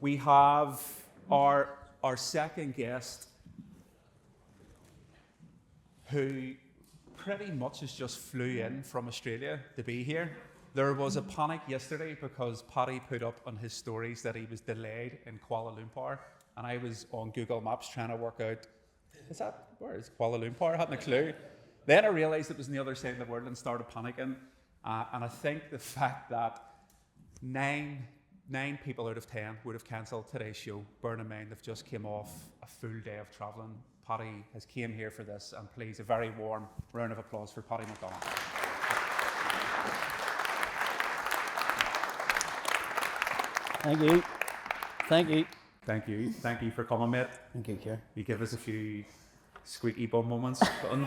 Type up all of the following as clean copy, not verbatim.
we have our second guest, who pretty much just flew in from Australia to be here. There was a panic yesterday because Paddy put up on his stories that he was delayed in Kuala Lumpur, and I was on Google Maps trying to work out, where is Kuala Lumpur? I hadn't a clue. Then I realised it was on the other side of the world and started panicking. And I think the fact that nine people out of 10 would have cancelled today's show, bearing in mind they've just came off a full day of travelling. Paddy has came here for this, and please, a very warm round of applause for Paddy McDonnell. Thank you. Thank you. Thank you. Thank you for coming, mate. Thank you, Kier. You give us a few squeaky bum moments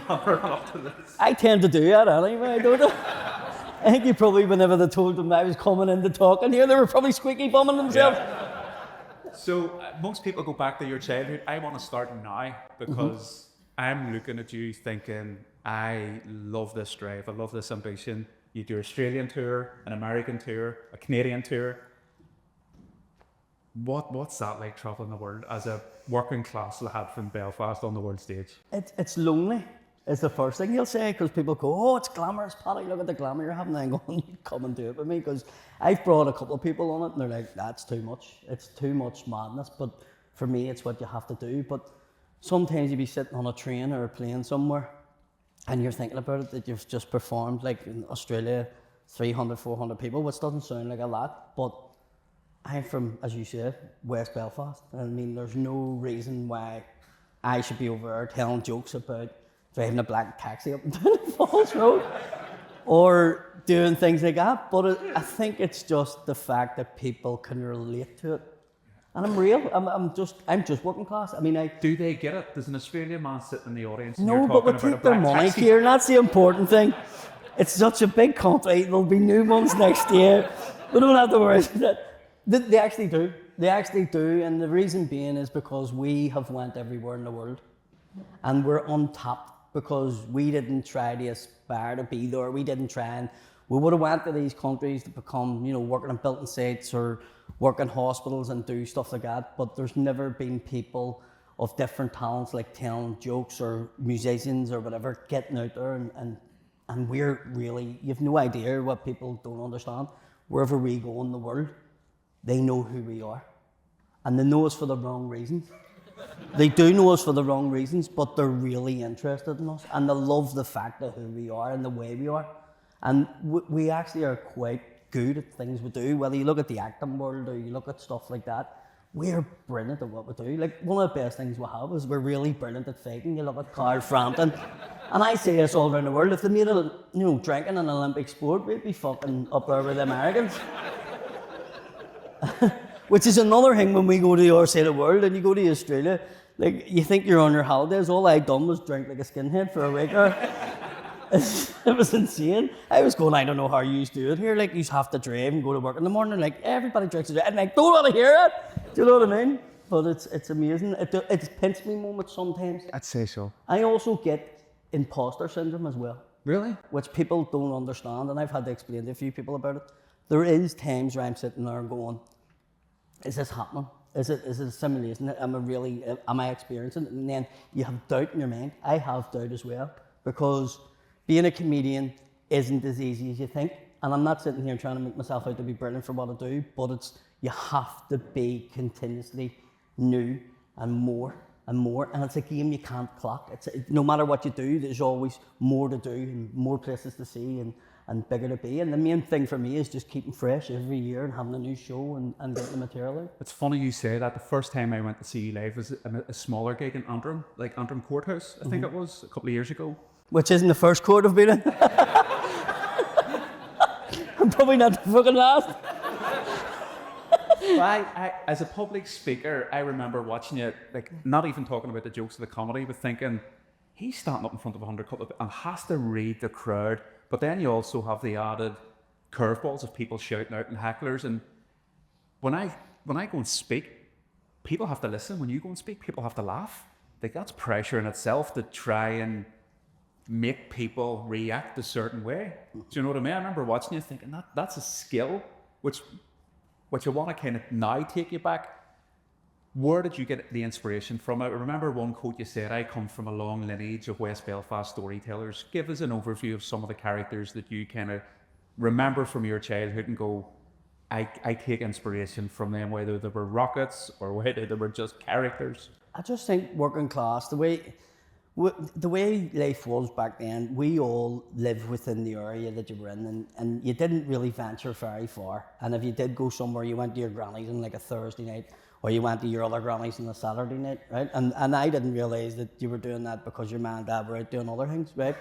up to this. I tend to do that anyway, don't I? I think you probably, whenever they told them I was coming in to talk in here, they were probably squeaky bumming themselves. Yeah. So most people go back to your childhood. I want to start now because I'm looking at you thinking, I love this drive, I love this ambition. You do an Australian tour, an American tour, a Canadian tour. What's that like, travelling the world as a working class lad from Belfast on the world stage? It's lonely, is the first thing you'll say, because people go, oh, it's glamorous, Paddy, look at the glamour you're having. And I'm going, come and do it with me, because I've brought a couple of people on it and they're like, that's too much. It's too much madness, but for me, it's what you have to do. But sometimes you be sitting on a train or a plane somewhere and you're thinking about it, that you've just performed, like in Australia, 300, 400 people, which doesn't sound like a lot, but I'm from, as you said, West Belfast. I mean, there's no reason why I should be over there telling jokes about driving a black taxi up and down the Falls Road or doing things like that. But I think it's just the fact that people can relate to it. And I'm real. I'm just working class. I mean, do they get it? There's an Australian man sitting in the audience. No, but we take their money here, and that's the important thing. It's such a big country. There'll be new ones next year. We don't have to worry about that. They actually do. They actually do, and the reason being is because we have went everywhere in the world, and we're untapped because we didn't try to aspire to be there. We didn't try, and we would have went to these countries to become, working on building sites or work in hospitals and do stuff like that. But there's never been people of different talents, like telling jokes or musicians or whatever, getting out there, and we're really, you've no idea what people don't understand. Wherever we go in the world, they know who we are, and they know us for the wrong reasons. They do know us for the wrong reasons, but they're really interested in us, and they love the fact of who we are and the way we are. And we actually are quite good at things we do, whether you look at the acting world or you look at stuff like that. We're brilliant at what we do. Like, one of the best things we have is we're really brilliant at faking. You look at Carl Frampton, and I say this all around the world, if they made drinking an Olympic sport, we'd be fucking up there with the Americans. Which is another thing when we go to the other side of the world and you go to Australia, like, you think you're on your holidays. All I done was drink like a skinhead for a week. It was insane. I was going, I don't know how you do it here. Like, you have to drive and go to work in the morning. Like, everybody drinks a drink. And I don't want to hear it. Do you know what I mean? But it's amazing. It's pinch me moments sometimes. I'd say so. I also get imposter syndrome as well. Really? Which people don't understand, and I've had to explain to a few people about it. There is times where I'm sitting there going, is this happening? Is it a simulation? Am I experiencing it? And then you have doubt in your mind. I have doubt as well, because being a comedian isn't as easy as you think. And I'm not sitting here trying to make myself out to be brilliant for what I do, but you have to be continuously new and more and more. And it's a game you can't clock. No matter what you do, there's always more to do and more places to see and bigger to be. And the main thing for me is just keeping fresh every year and having a new show and getting the material out. It's funny you say that. The first time I went to see you live was a smaller gig in Antrim, like Antrim Courthouse, I think it was, a couple of years ago. Which isn't the first court I've been in. I'm probably not the fucking last. I, as a public speaker, I remember watching you, like, not even talking about the jokes of the comedy, but thinking, he's standing up in front of 100 people and has to read the crowd. But then you also have the added curveballs of people shouting out and hecklers. And when I go and speak, people have to listen. When you go and speak, people have to laugh. Like, that's pressure in itself to try and make people react a certain way. Do you know what I mean? I remember watching you thinking that's a skill which you want to kind of now take you back Where did you get the inspiration from? I remember one quote you said, I come from a long lineage of West Belfast storytellers. Give us an overview of some of the characters that you kind of remember from your childhood and go, I take inspiration from them, whether they were rockets or whether they were just characters. I just think working class, the way life was back then, we all lived within the area that you were in, and you didn't really venture very far. And if you did go somewhere, you went to your granny's on like a Thursday night, or you went to your other granny's on a Saturday night, right? And I didn't realise that you were doing that because your mum and dad were out doing other things, right?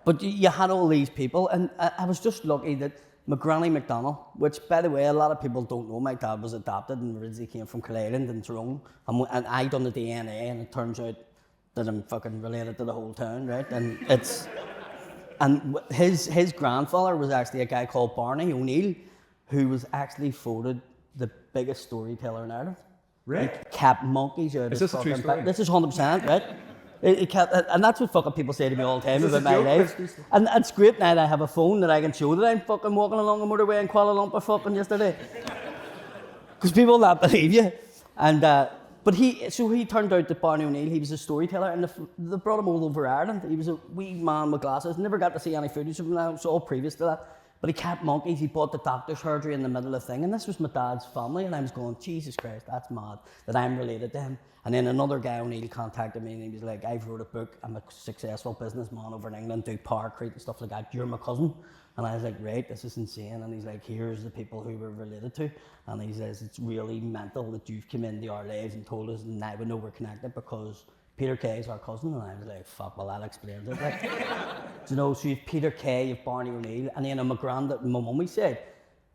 But you had all these people, and I was just lucky that my granny McDonnell, which, by the way, a lot of people don't know, my dad was adopted and originally came from Clayland in Tyrone, and I done the DNA, and it turns out that I'm fucking related to the whole town, right? And his grandfather was actually a guy called Barney O'Neill, who was actually voted the biggest storyteller in Ireland. Right. He kept monkeys out of Is this a true story? This is 100%, right? It kept, and that's what fucking people say to me all the time about my life. And it's great now that I have a phone that I can show that I'm fucking walking along the motorway in Kuala Lumpur fucking yesterday. Because people will not believe you. And but he turned out that Barney O'Neill, he was a storyteller, and they brought him all over Ireland. He was a wee man with glasses. Never got to see any footage of him now, it's all previous to that. But he kept monkeys, he bought the doctor's surgery in the middle of the thing, and this was my dad's family, and I was going, Jesus Christ, that's mad, that I'm related to him. And then another guy, O'Neill, contacted me, and he was like, I've wrote a book, I'm a successful businessman over in England, do paracrete and stuff like that, you're my cousin. And I was like, right, this is insane. And he's like, here's the people who we're related to. And he says, it's really mental that you've come into our lives and told us, and now we know we're connected because Peter Kay is our cousin. And I was like, fuck, well, that explains it. Like, you know, so you've Peter Kay, you've Barney O'Neill, and then my granddad, my mummy said,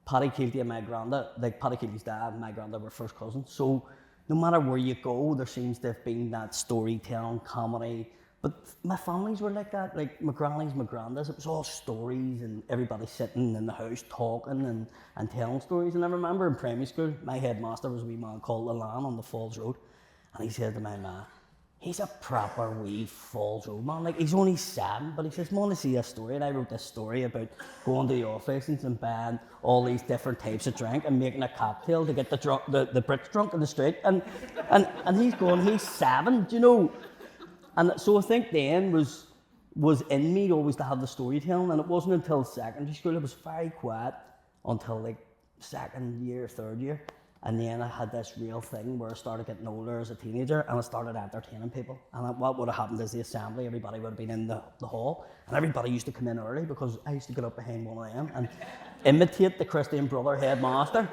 Paddy Keelty and my granddad, like Paddy Keelty's dad and my granddad were first cousins. So no matter where you go, there seems to have been that storytelling, comedy. But my families were like that, like my grannies, my granddads, it was all stories and everybody sitting in the house talking and telling stories. And I remember in primary school, my headmaster was a wee man called Alan on the Falls Road. And he said to my ma, he's a proper wee Falls Road man, like he's only 7, but he says, I want to see a story. And I wrote this story about going to the office and buying all these different types of drink and making a cocktail to get the Brits drunk in the street. And he's going, he's 7, do you know? And so I think then was in me always to have the storytelling, and it wasn't until secondary school, it was very quiet until like second year, third year. And then I had this real thing where I started getting older as a teenager and I started entertaining people. And what would have happened is the assembly, everybody would have been in the hall, and everybody used to come in early because I used to get up behind one of them and imitate the Christian Brother headmaster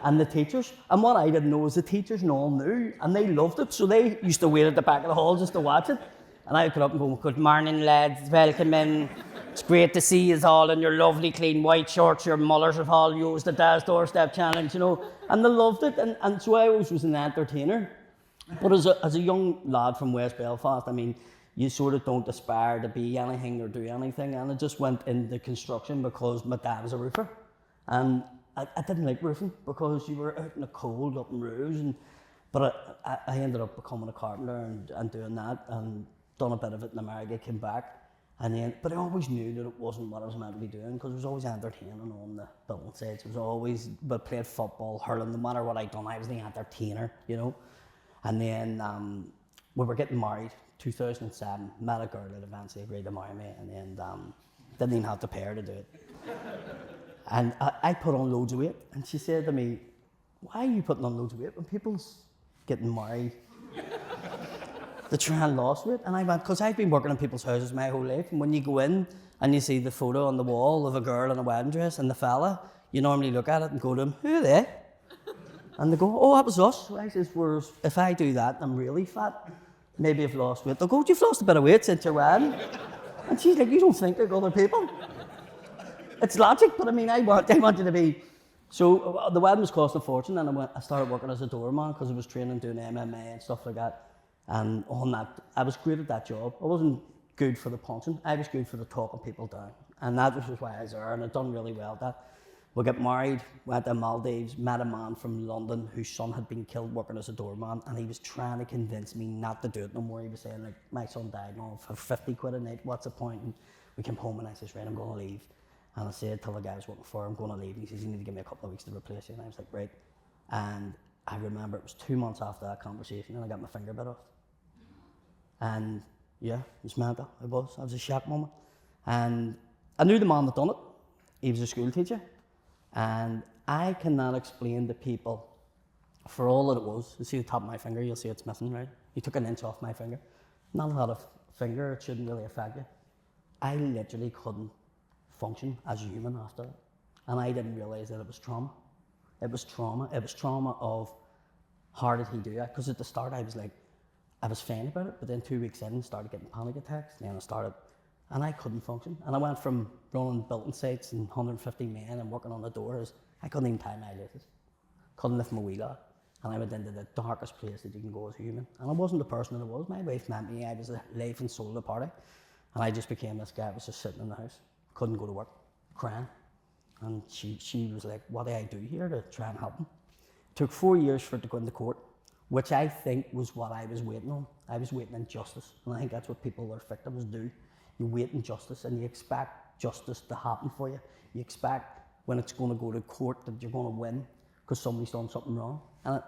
and the teachers. And what I didn't know is the teachers and all knew, and they loved it. So they used to wait at the back of the hall just to watch it. And I'd get up and go, good morning lads, welcome in. It's great to see you all in your lovely clean white shorts. Your mullers have all used the Dad's Doorstep Challenge, you know. And they loved it, and so I always was an entertainer. But as a young lad from West Belfast, I mean, you sort of don't aspire to be anything or do anything. And I just went into construction because my dad was a roofer. And I didn't like roofing because you were out in the cold up in roofs. But I ended up becoming a carpenter and doing that and done a bit of it in America, came back. But I always knew that it wasn't what I was meant to be doing because I was always entertaining on the building sites. But played football, hurling, no matter what I'd done, I was the entertainer, you know. And then we were getting married, 2007, met a girl that eventually agreed to marry me, and then didn't even have to pay her to do it. And I put on loads of weight, and she said to me, why are you putting on loads of weight when people's getting married? They try and lose weight. And I went, because I've been working in people's houses my whole life, and when you go in and you see the photo on the wall of a girl in a wedding dress and the fella, you normally look at it and go to them, who are they? And they go, oh, that was us. So I says, whereas if I do that, I'm really fat. Maybe I've lost weight. They'll go, you've lost a bit of weight since your wedding. And she's like, you don't think like other people. It's logic, but I mean, I wanted to be. So the wedding was costing a fortune, and I started working as a doorman because I was training, doing MMA and stuff like that. And on that, I was great at that job. I wasn't good for the punching, I was good for the talking people down. And that was why I was there, and I'd done really well at that. We got married, went to Maldives, met a man from London whose son had been killed working as a doorman, and he was trying to convince me not to do it no more. He was saying, like, my son died now for 50 quid a night, what's the point? And we came home and I said, right, I'm going to leave. And I said, tell the guy I was working for, I'm going to leave. And he says, you need to give me a couple of weeks to replace you. And I was like, right. And I remember it was 2 months after that conversation and I got my finger bit off. And yeah, it was mental, it was. It was a shock moment. And I knew the man that done it. He was a school teacher. And I cannot explain to people, for all that it was, you see the top of my finger, you'll see it's missing, right? He took an inch off my finger. Not a lot of finger, it shouldn't really affect you. I literally couldn't function as a human after that. And I didn't realise that it was trauma. It was trauma. It was trauma of, how did he do that? Because at the start I was like, I was fine about it, but then 2 weeks in, I started getting panic attacks, and then I started, and I couldn't function. And I went from running building sites and 150 men and working on the doors, I couldn't even tie my laces. Couldn't lift my wheel out. And I went into the darkest place that you can go as a human. And I wasn't the person that I was. My wife met me, I was the life and soul of the party. And I just became this guy that was just sitting in the house, couldn't go to work, crying. And she was like, what do I do here to try and help him? It took 4 years for it to go into court, which I think was what I was waiting on. I was waiting on justice. And I think that's what people or victims do. You wait in justice and you expect justice to happen for you. You expect when it's going to go to court that you're going to win because somebody's done something wrong. And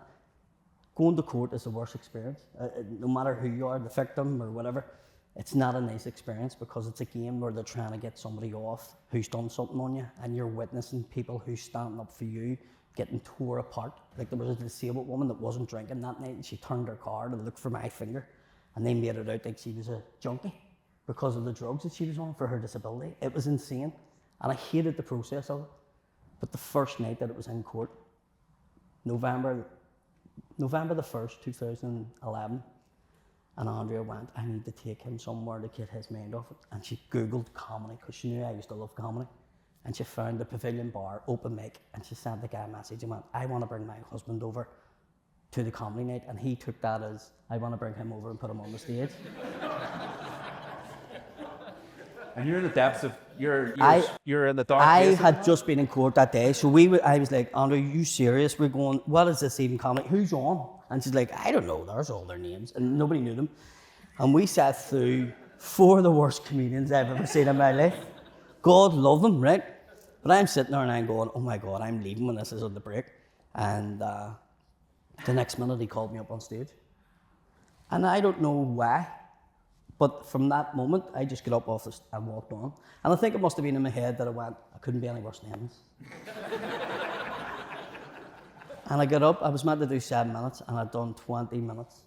going to court is the worst experience. No matter who you are, the victim or whatever, it's not a nice experience because it's a game where they're trying to get somebody off who's done something on you, and you're witnessing people who's standing up for you getting tore apart. Like there was a disabled woman that wasn't drinking that night and she turned her car to look for my finger and they made it out like she was a junkie because of the drugs that she was on for her disability. It was insane and I hated the process of it. But the first night that it was in court, November the 1st, 2011, and Andrea went, I need to take him somewhere to get his mind off it. And she Googled comedy, because she knew I used to love comedy. And she found the Pavilion Bar, open mic, and she sent the guy a message and went, I want to bring my husband over to the comedy night. And he took that as, I want to bring him over and put him on the stage. And you're in the depths of, you're in the dark I place had just been in court that day, so I was like, Andrew, are you serious? We're going, what is this even comedy? Who's on? And she's like, I don't know, there's all their names. And nobody knew them. And we sat through 4 of the worst comedians I've ever seen in my life. God love them, right? But I'm sitting there and I'm going, oh my God, I'm leaving when this is on the break. And the next minute he called me up on stage. And I don't know why, but from that moment, I just got up off this and walked on. And I think it must have been in my head that I couldn't be any worse than this. And I got up, I was meant to do 7 minutes, and I'd done 20 minutes.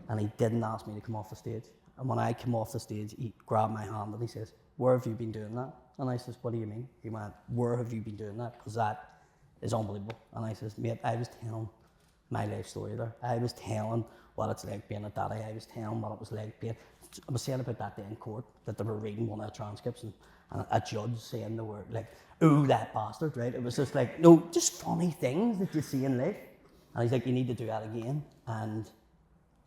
And he didn't ask me to come off the stage. And when I came off the stage, he grabbed my hand and he says, where have you been doing that? And I says, what do you mean? He went, where have you been doing that? Because that is unbelievable. And I says, mate, I was telling my life story there. I was telling what it's like being a daddy. I was telling what it was like being... I was saying about that day in court, that they were reading one of the transcripts and a judge saying the word like, ooh, that bastard, right? It was just like, no, just funny things that you see in life. And he's like, you need to do that again. And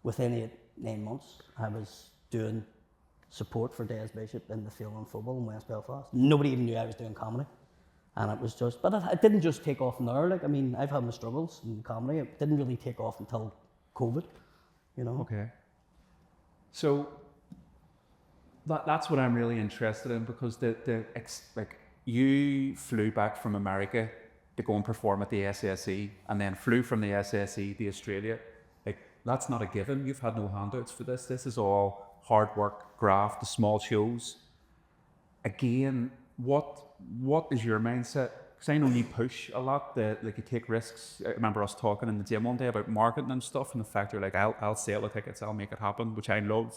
within 9 months, I was doing support for Des Bishop in the field on football in West Belfast. Nobody even knew I was doing comedy. And it was just, but it didn't just take off from there. Like, I mean, I've had my struggles in comedy. It didn't really take off until COVID, you know? Okay. So that's what I'm really interested in, because like you flew back from America to go and perform at the SSE and then flew from the SSE to Australia. Like, that's not a given. You've had no handouts for this. This is all hard work, graft, the small shows. Again, what is your mindset? Because I know you push a lot, like you take risks. I remember us talking in the gym one day about marketing and stuff, and the fact you're like, I'll sell the tickets, I'll make it happen, which I love.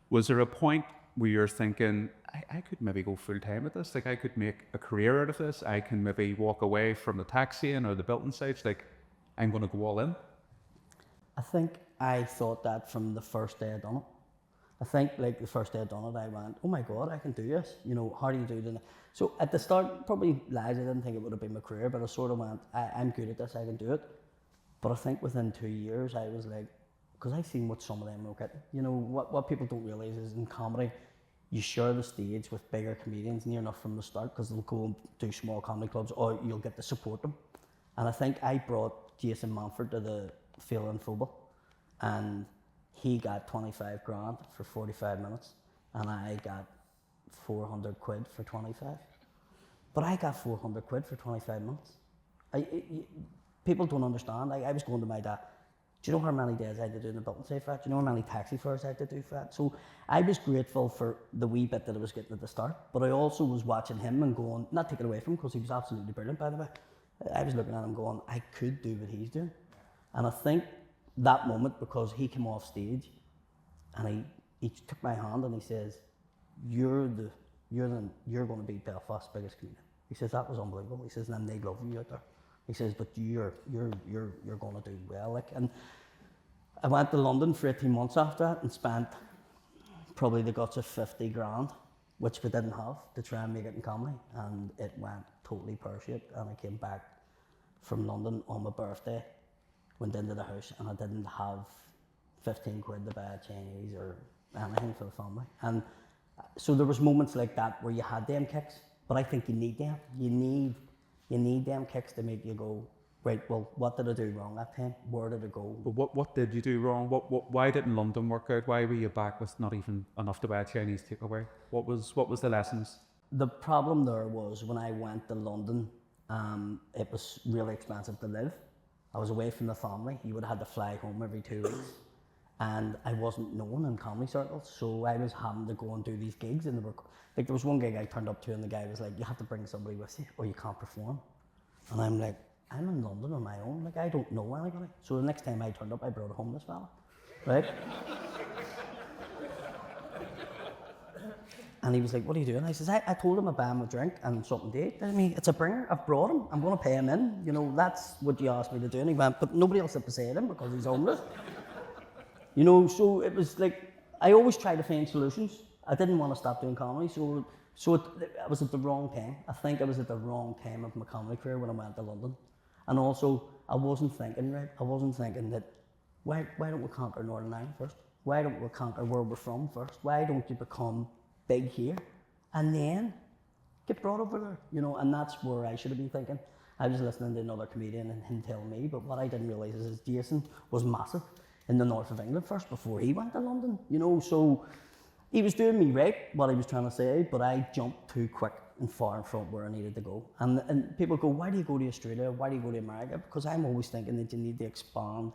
Was there a point where you're thinking, I could maybe go full time at this? Like, I could make a career out of this. I can maybe walk away from the taxiing or the building sites. Like, I'm going to go all in. I think I thought that from the first day I done it. I think like the first day I done it, I went, oh my God, I can do this. You know, how do you do that? So at the start, probably lies, I didn't think it would have been my career, but I sort of went, I'm good at this, I can do it. But I think within 2 years, I was like, because I seen what some of them look at. You know, what people don't realise is in comedy, you share the stage with bigger comedians near enough from the start, because they'll go and do small comedy clubs, or you'll get to support them. And I think I brought Jason Manford to the field in football, and he got 25 grand for 45 minutes, and I got 400 quid for 25. But I got 400 quid for 25 minutes. people don't understand. Like, I was going to my dad. Do you know how many days I had to do in the Button Safe for that? Do you know how many taxi fares I had to do for that? So I was grateful for the wee bit that I was getting at the start, but I also was watching him and going, not taking away from him because he was absolutely brilliant, by the way. I was looking at him going, I could do what he's doing. And I think that moment, because he came off stage and he took my hand and he says, you're going to be Belfast's biggest comedian. He says, that was unbelievable. He says, and they love you out there. He says, but you're going to do well. Like, and I went to London for 18 months after that and spent probably the guts of 50 grand, which we didn't have, to try and make it in comedy. And it went totally pear-shaped. And I came back from London on my birthday, went into the house, and I didn't have 15 quid to buy a Chinese or anything for the family. And so there was moments like that where you had them kicks, but I think you need them. You need them kicks to make you go, right, well, what did I do wrong that time? Where did I go? But what did you do wrong? Why didn't London work out? Why were you back with not even enough to buy a Chinese takeaway? What was the lessons? The problem there was when I went to London, it was really expensive to live. I was away from the family. You would have had to fly home every 2 weeks. And I wasn't known in comedy circles, so I was having to go and do these gigs. And there was one gig I turned up to and the guy was like, you have to bring somebody with you or you can't perform. And I'm like, I'm in London on my own, like I don't know anybody. So the next time I turned up, I brought a homeless fella, right? And he was like, what are you doing? I says, I told him I'd buy him a drink and something to eat. I mean, it's a bringer, I've brought him, I'm gonna pay him in. You know, that's what you asked me to do. And he went, but nobody else had beside him because he's homeless. You know, so it was like, I always try to find solutions. I didn't want to stop doing comedy, so I was at the wrong time. I think I was at the wrong time of my comedy career when I went to London. And also, I wasn't thinking that, why don't we conquer Northern Ireland first? Why don't we conquer where we're from first? Why don't you become big here and then get brought over there? You know, and that's where I should have been thinking. I was listening to another comedian and him tell me, but what I didn't realise is Jason was massive in the north of England first before he went to London, you know, so he was doing me right, what he was trying to say, but I jumped too quick and far in front where I needed to go. And people go, why do you go to Australia? Why do you go to America? Because I'm always thinking that you need to expand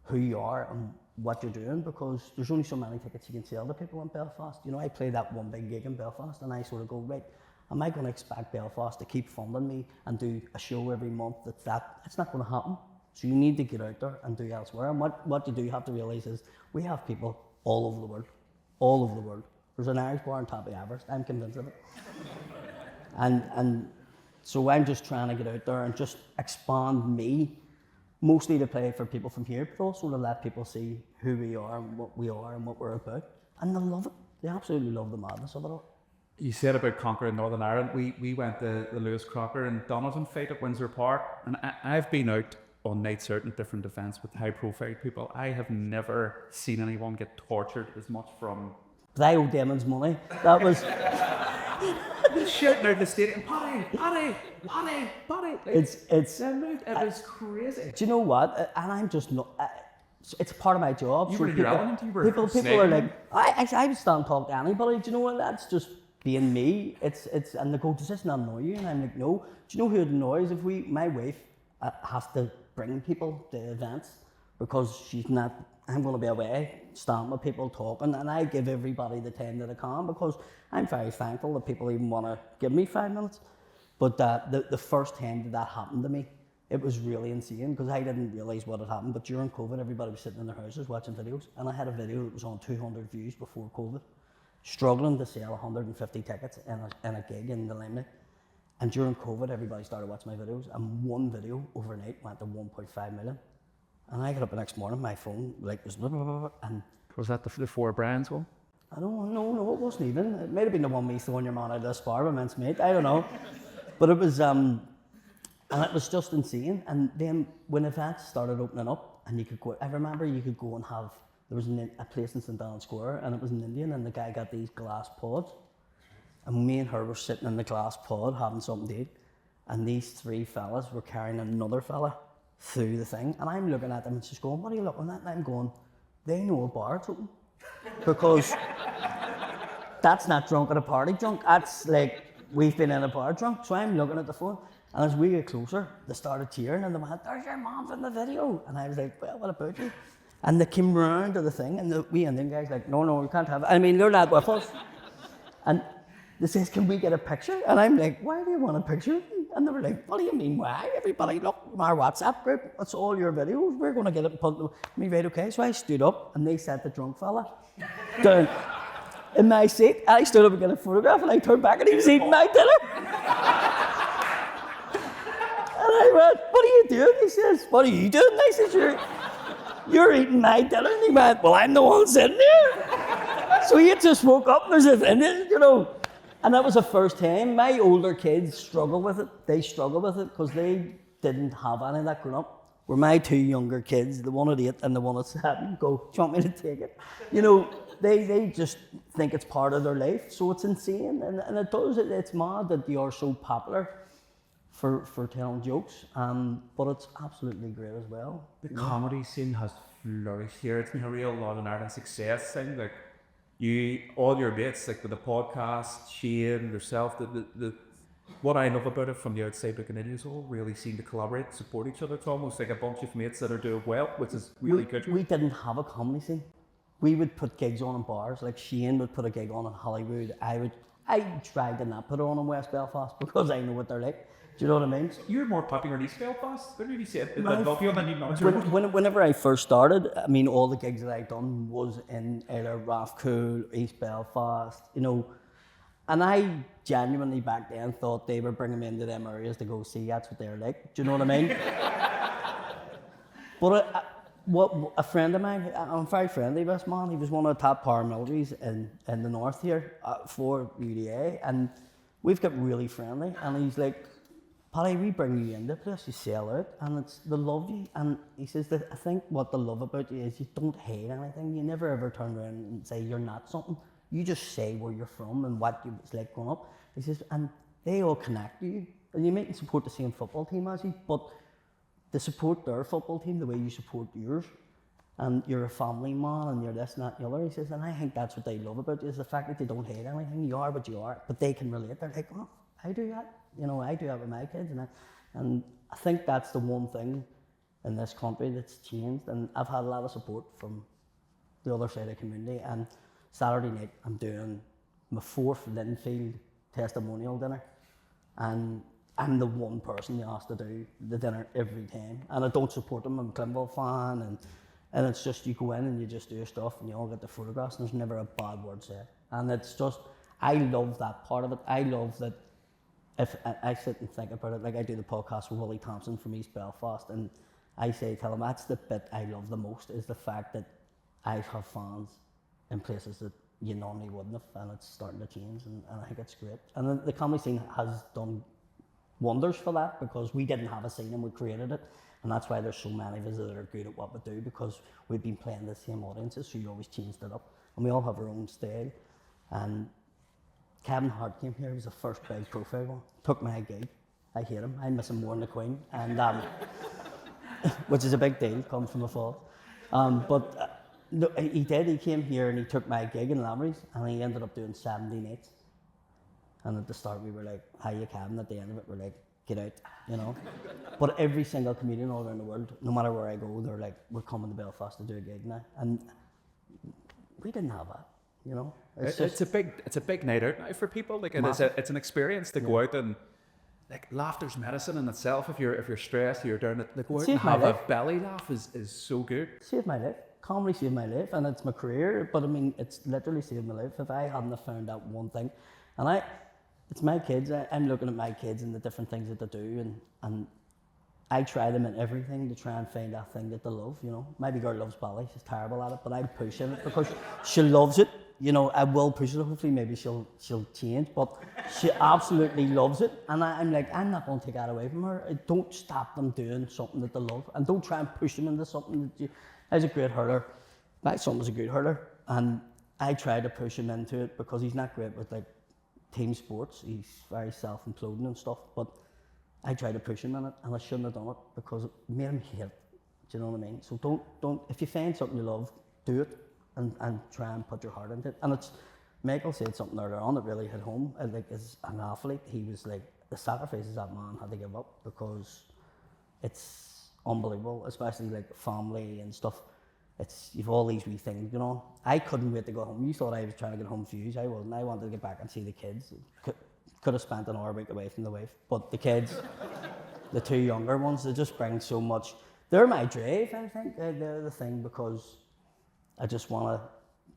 who you are and what you're doing, because there's only so many tickets you can sell to people in Belfast. You know, I play that one big gig in Belfast and I sort of go, right, am I going to expect Belfast to keep funding me and do a show every month? It's not going to happen. So you need to get out there and do elsewhere. And what you do have to realise is we have people all over the world. All over the world. There's an Irish bar on top of Everest, I'm convinced of it. And so I'm just trying to get out there and just expand me, mostly to play for people from here, but also to let people see who we are and what we're about. And they love it. They absolutely love the madness of it all. You said about conquering Northern Ireland. We went to the Lewis Crocker and Donovan fight at Windsor Park, and I've been out on nights out in different events with high profile people. I have never seen anyone get tortured as much from... But I owe Damon's money. That was... shouting out the stadium, Paddy! It was crazy. Do you know what? And I'm just not... it's part of my job. You so were in your element, you were people are like, I would stand and talk to anybody. Do you know what? That's just being me. And they go, does this not annoy you? And I'm like, no. Do you know who it annoys? My wife has to bring people to events because she's not, I'm going to be away, standing with people talking, and I give everybody the time that I can because I'm very thankful that people even want to give me 5 minutes. But the first time that happened to me, it was really insane because I didn't realise what had happened. But during COVID, everybody was sitting in their houses watching videos, and I had a video that was on 200 views before COVID, struggling to sell 150 tickets in a gig in the Limelight. And during COVID, everybody started watching my videos, and one video overnight went to 1.5 million. And I got up the next morning, my phone was blah, blah, blah, blah, and... Was that the Four Brands one? I don't know, no, it wasn't even. It might have been the one me throwing your man out of the spar with mincemeat, I don't know. But it was, and it was just insane. And then when events started opening up, and you could go, I remember you could go and have, there was a place in St. Anne's Square, and it was an Indian, and the guy got these glass pods. And me and her were sitting in the glass pod having something to eat, and these three fellas were carrying another fella through the thing, and I'm looking at them and she's going, what are you looking at? And I'm going, they know a bar's open. Because that's not drunk at a party drunk, that's like, we've been in a bar drunk. So I'm looking at the phone, And as we get closer, they started cheering and they went, "There's your mom in the video." And I was like, "Well, what about you?" And they came round to the thing, and we Indian guys like, "No, we can't have it." I mean, they're not with us. And they says, "Can we get a picture?" And I'm like, "Why do you want a picture?" And they were like, "What do you mean, why? Everybody, look, our WhatsApp group, it's all your videos. We're going to get it and put it." Me, right, okay. So I stood up, and they sat the drunk fella down in my seat. And I stood up and got a photograph, and I turned back, and he was eating my dinner. And I went, "What are you doing?" He says, "What are you doing?" I said, You're eating my dinner." And he went, "Well, I'm the one sitting there." So he just woke up and there's a thing, you know. And that was the first time. My older kids struggle with it. They struggle with it because they didn't have any of that growing up. Where my two younger kids, the one at 8 and the one at 7, go, "Do you want me to take it?" You know, they just think it's part of their life. So it's insane. And it does, it's mad that they are so popular for telling jokes. But it's absolutely great as well. The comedy scene has flourished here. It's been a real Northern Ireland success thing. Like all your mates, like with the podcast, Shane, yourself, what I love about it from the outside looking in is all really seem to collaborate, support each other. It's almost like a bunch of mates that are doing well, which is really good. We didn't have a comedy scene. We would put gigs on in bars, like Shane would put a gig on in Hollywood. I tried to not put it on in West Belfast because I know what they're like. Do you know what I mean? You're more popular in East Belfast. What did you say? Whenever I first started, I mean, all the gigs that I'd done was in either Rathcoole, East Belfast, you know. And I genuinely back then thought they were bringing me into them areas to go see that's what they're like. Do you know what I mean? But a friend of mine, I'm very friendly with this man. He was one of the top paramilitaries in the north here for UDA, and we've got really friendly. And he's like, "Paddy, we bring you into the place, you sell out, and they love you." And he says that I think what they love about you is you don't hate anything. You never ever turn around and say you're not something. You just say where you're from and what it's like growing up. He says, and they all connect to you. And you mightn't support the same football team as you, but they support their football team the way you support yours. And you're a family man and you're this and that and the other. He says, and I think that's what they love about you is the fact that you don't hate anything. You are what you are, but they can relate. They're like, "Oh, I do that. You know, I do that with my kids." And I think that's the one thing in this country that's changed. And I've had a lot of support from the other side of the community. And Saturday night, I'm doing my 4th Linfield testimonial dinner. And I'm the one person they ask to do the dinner every time. And I don't support them. I'm a Clinville fan. And it's just, you go in and you just do your stuff and you all get the photographs and there's never a bad word said. And it's just, I love that part of it. I love that if I sit and think about it, like I do the podcast with Willie Thompson from East Belfast, and I tell him that's the bit I love the most is the fact that I have fans in places that you normally wouldn't have, and it's starting to change, and I think it's great. And the comedy scene has done wonders for that because we didn't have a scene and we created it, and that's why there's so many of us that are good at what we do because we've been playing the same audiences, so you always changed it up, and we all have our own style. And Kevin Hart came here, he was the first big profile one, took my gig. I hate him, I miss him more than the Queen, and which is a big deal, coming from the fall. No, he did, he came here and he took my gig in Lamries, and he ended up doing 70 nights. And at the start we were like, "Hiya, Kevin," at the end of it we're like, "Get out," you know. But every single comedian all around the world, no matter where I go, they're like, "We're coming to Belfast to do a gig now." And we didn't have that. You know, it's a big night out now for people. Like it's an experience to go out and like laughter's medicine in itself. If you're stressed, or you're down, like go out and have a belly laugh is so good. Saved my life. Comedy saved my life, and it's my career. But I mean, it's literally saved my life. If I hadn't have found that one thing, and it's my kids. I'm looking at my kids and the different things that they do, and I try them in everything to try and find that thing that they love. You know, my wee girl loves ballet. She's terrible at it, but I push in it because she loves it. You know, I will push it. Hopefully, maybe she'll change, but she absolutely loves it. And I'm like, I'm not going to take that away from her. Don't stop them doing something that they love, and don't try and push them into something that you. I was a great hurler. My son was a good hurler, and I tried to push him into it because he's not great with like team sports. He's very self-imploding and stuff. But I tried to push him in it, and I shouldn't have done it because it made him hate it. Do you know what I mean? So don't. If you find something you love, do it. And try and put your heart into it. And it's, Michael said something earlier on that really hit home. Like as an athlete, he was like, the sacrifices that man had to give up, because it's unbelievable, especially like family and stuff. You've all these wee things going on. I couldn't wait to go home. You thought I was trying to get home for you. I wasn't. I wanted to get back and see the kids. Could have spent an hour a week away from the wife, but the kids, the two younger ones, they just bring so much. They're my drive, I think. They're the thing, because I just want to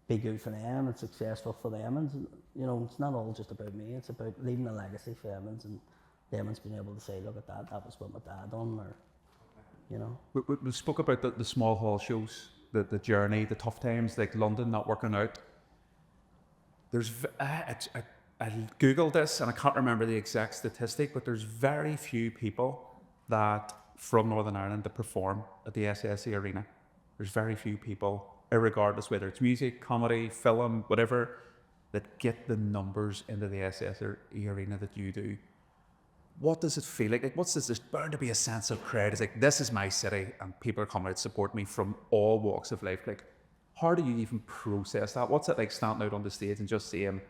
be good for them and successful for them. And, you know, it's not all just about me. It's about leaving a legacy for Evans, and Evans being able to say, look at that, that was what my dad done, or, you know. We spoke about the small hall shows, the journey, the tough times, like London not working out. There's, I Googled this and I can't remember the exact statistic, but there's very few people that from Northern Ireland that perform at the SSE Arena. There's very few people, irregardless whether it's music, comedy, film, whatever, that get the numbers into the SSE Arena that you do. What does it feel like? Like, what's this? There's bound to be a sense of pride. It's like, this is my city and people are coming out to support me from all walks of life. Like, how do you even process that? What's it like standing out on the stage and just seeing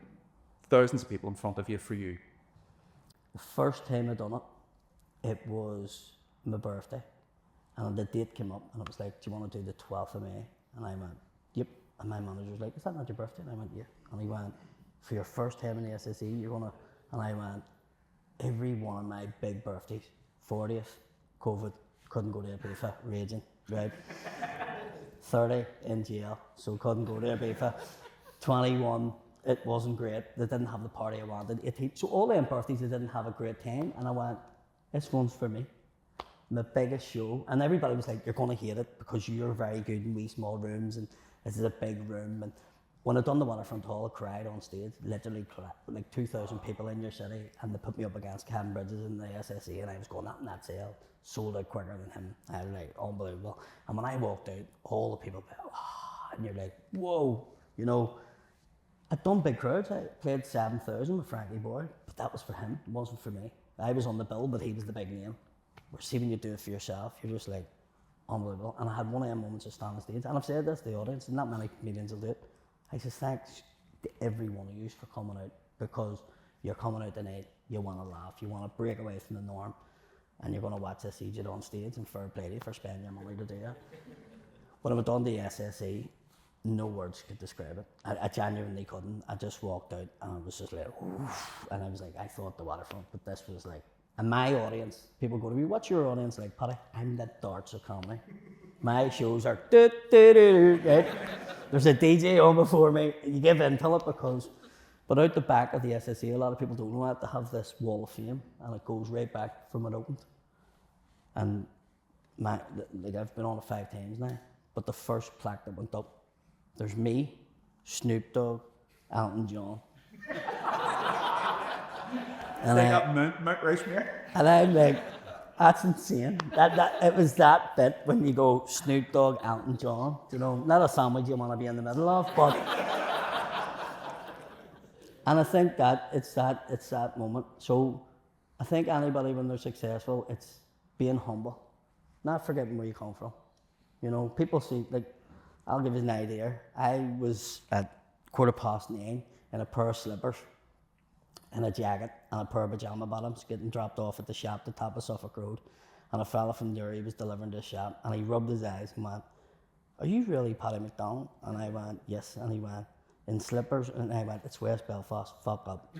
thousands of people in front of you for you? The first time I done it, it was my birthday. And the date came up and it was like, do you want to do the 12th of May? And I went, yep. And my manager was like, is that not your birthday? And I went, yeah. And he went, for your first time in the SSE, you're going to... And I went, every one of my big birthdays, 40th, COVID, couldn't go to Ibiza, raging, right? 30, in jail, so couldn't go to Ibiza. 21, it wasn't great. They didn't have the party I wanted. 18, so all them birthdays, they didn't have a great time. And I went, this one's for me. My biggest show. And everybody was like, you're going to hate it because you're very good in wee small rooms and this is a big room. And when I done the Waterfront Hall, I cried on stage, literally cried, like 2,000 people in your city, and they put me up against Kevin Bridges in the SSE, and I was going, that in that sale, sold out quicker than him. I was like, unbelievable. And when I walked out, all the people went, oh, and you're like, whoa, you know. I'd done big crowds. I played 7,000 with Frankie Boy, but that was for him, it wasn't for me. I was on the bill, but he was the big name. Whereas see, when you do it for yourself, you're just like, unbelievable. And I had one of them moments of standing on stage, and I've said this to the audience, and not many comedians will do it. I just thanks to every one of you for coming out, because you're coming out tonight, you want to laugh, you want to break away from the norm, and you're going to watch this idiot on stage, and fair play to you for spending your money to do that. When I went on the SSE, no words could describe it. I genuinely couldn't. I just walked out and I was just like, oof, and I was like, I thought the Waterfront, but this was like, and my audience, people go to me, what's your audience like, Paddy? I'm the darts of comedy. My shows are right? There's a DJ on before me, you give in to it because, but out the back of the SSE, a lot of people don't know that, they have this wall of fame and it goes right back from it opened. And like I've been on it 5 times now, but the first plaque that went up, there's me, Snoop Dogg, Elton John. And Mount Rushmore. And I'm like, that's insane. It was that bit when you go Snoop Dogg, Elton John, you know, not a sandwich you want to be in the middle of, but. And I think that it's that moment. So I think anybody when they're successful, it's being humble, not forgetting where you come from. You know, people see, like, I'll give you an idea. I was at 9:15 in a pair of slippers, in a jacket and a pair of pajama bottoms getting dropped off at the shop at the top of Suffolk Road. And a fella from there, he was delivering to the shop and he rubbed his eyes and went, are you really Paddy McDonnell? And I went, yes. And he went, in slippers? And I went, it's West Belfast, fuck up.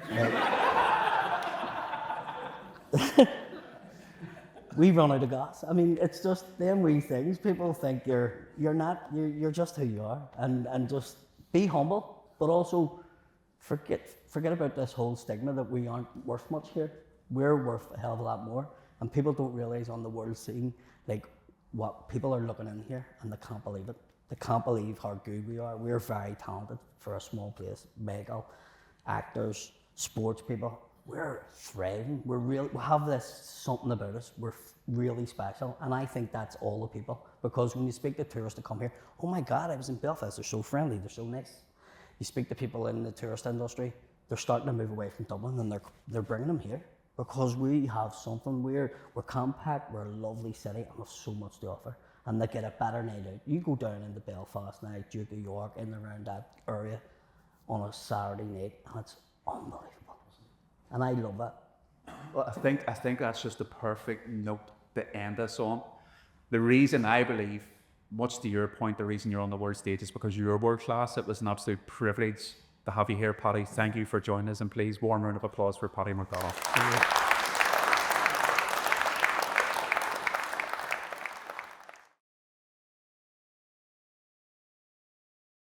We run out of gas. I mean, it's just them wee things. People think you're just who you are, and just be humble, but also forget about this whole stigma that we aren't worth much here. We're worth a hell of a lot more, and people don't realize on the world scene, like, what people are looking in here, and they can't believe it. They can't believe how good we are. We're very talented for a small place. Medical, actors, sports people. We're thriving. We have this something about us. We're really special, and I think that's all the people. Because when you speak to tourists that come here, oh my God, I was in Belfast. They're so friendly. They're so nice. You speak to people in the tourist industry, they're starting to move away from Dublin, and they're bringing them here because we have something. We're compact. We're a lovely city, and have so much to offer. And they get a better night out. You go down into Belfast now, Duke of York, in and around that area, on a Saturday night, and it's unbelievable. And I love it. Well, I think that's just the perfect note to end us on. The reason I believe, much to your point, the reason you're on the world stage is because you're world class. It was an absolute privilege to have you here, Paddy. Thank you for joining us, and please, warm round of applause for Paddy McDonnell.